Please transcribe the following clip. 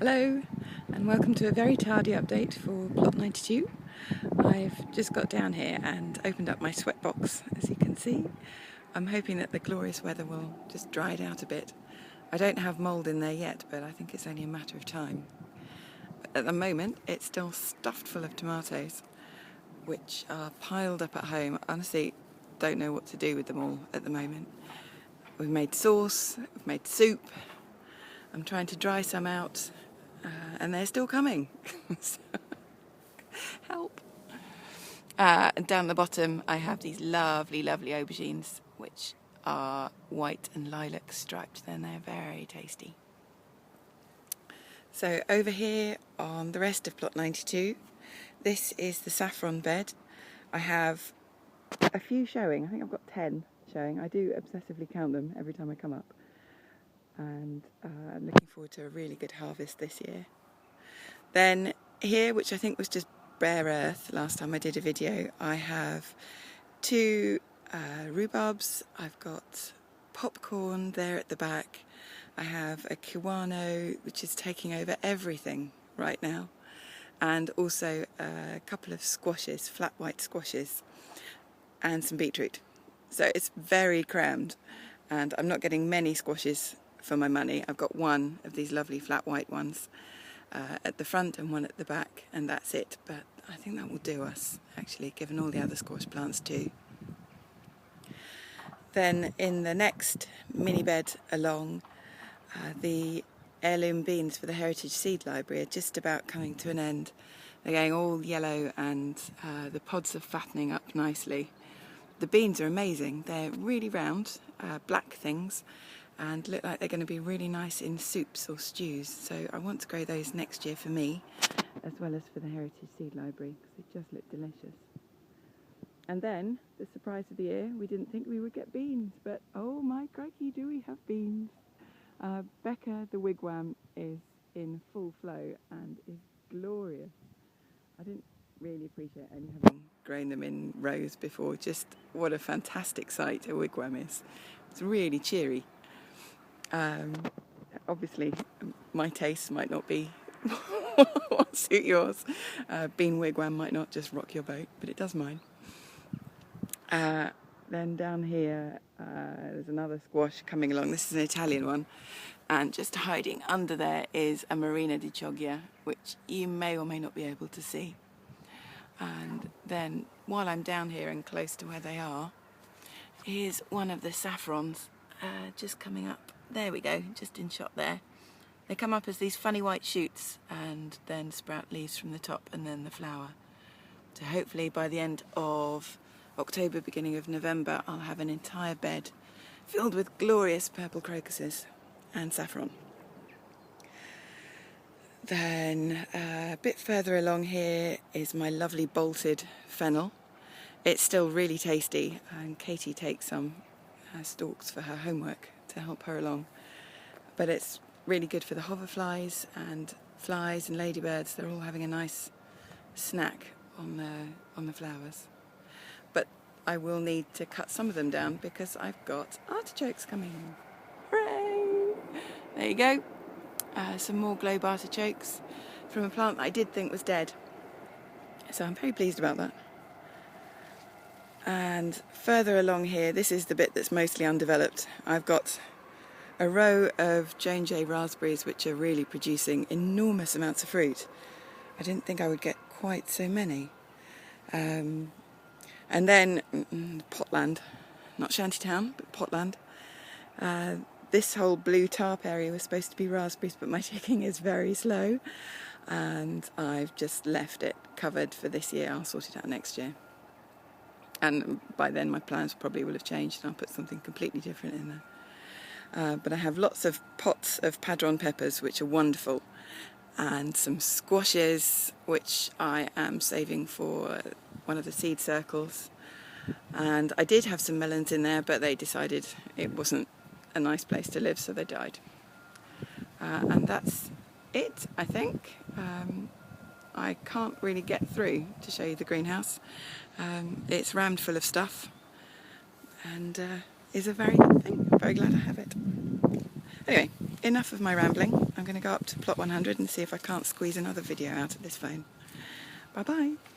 Hello and welcome to a very tardy update for plot 92. I've just got down here and opened up my sweat box, as you can see. I'm hoping that the glorious weather will just dry it out a bit. I don't have mould in there yet, but I think it's only a matter of time. At the moment it's still stuffed full of tomatoes, which are piled up at home. Honestly, don't know what to do with them all at the moment. We've made sauce, we've made soup. I'm trying to dry some out, and they're still coming. So, help. And down the bottom I have these lovely aubergines, which are white and lilac striped, and they're very tasty. So over here on the rest of plot 92, this is the saffron bed. I have a few showing. I think I've got 10 showing. I do obsessively count them every time I come up. And I'm looking forward to a really good harvest this year. Then here, which I think was just bare earth last time I did a video, I have two rhubarbs. I've got popcorn there at the back. I have a kiwano, which is taking over everything right now, and also a couple of squashes, flat white squashes, and some beetroot. So it's very crammed, and I'm not getting many squashes for my money. I've got one of these lovely flat white ones at the front and one at the back, and that's it. But I think that will do us, actually, given all the other squash plants too. Then in the next mini bed along, the heirloom beans for the Heritage Seed Library are just about coming to an end. They're going all yellow, and the pods are fattening up nicely. The beans are amazing. They're really round, black things, and look like they're going to be really nice in soups or stews. So I want to grow those next year for me, as well as for the Heritage Seed Library, because they just look delicious. And then, the surprise of the year, we didn't think we would get beans, but oh my crikey, do we have beans. Becca the wigwam is in full flow and is glorious. I didn't really appreciate only having grown them in rows before, just what a fantastic sight a wigwam is. It's really cheery. Obviously my taste might not be what suit yours. Bean wigwam might not just rock your boat, but it does mine. Then down here there's another squash coming along. This is an Italian one, and just hiding under there is a Marina di Chioggia, which you may or may not be able to see. And then while I'm down here and close to where they are, here's one of the saffrons just coming up. There we go, just in shot there. They come up as these funny white shoots and then sprout leaves from the top and then the flower. So hopefully by the end of October, beginning of November, I'll have an entire bed filled with glorious purple crocuses and saffron. Then a bit further along here is my lovely bolted fennel. It's still really tasty, and Katie takes some stalks for her homework to help her along. But it's really good for the hoverflies and flies and ladybirds. They're all having a nice snack on the flowers. But I will need to cut some of them down because I've got artichokes coming. Hooray! There you go. Some more globe artichokes from a plant that I did think was dead. So I'm very pleased about that. And further along here, this is the bit that's mostly undeveloped. I've got a row of Joan J raspberries which are really producing enormous amounts of fruit. I didn't think I would get quite so many. And then potland, not shantytown, but potland. This whole blue tarp area was supposed to be raspberries, but my digging is very slow, and I've just left it covered for this year. I'll sort it out next year. And by then my plans probably will have changed and I'll put something completely different in there. But I have lots of pots of padron peppers, which are wonderful, and some squashes, which I am saving for one of the seed circles. And I did have some melons in there, but they decided it wasn't a nice place to live, so they died. And that's it, I think. I can't really get through to show you the greenhouse. It's rammed full of stuff, and is a very good thing. I'm very glad I have it. Anyway, enough of my rambling. I'm going to go up to plot 100 and see if I can't squeeze another video out of this phone. Bye bye.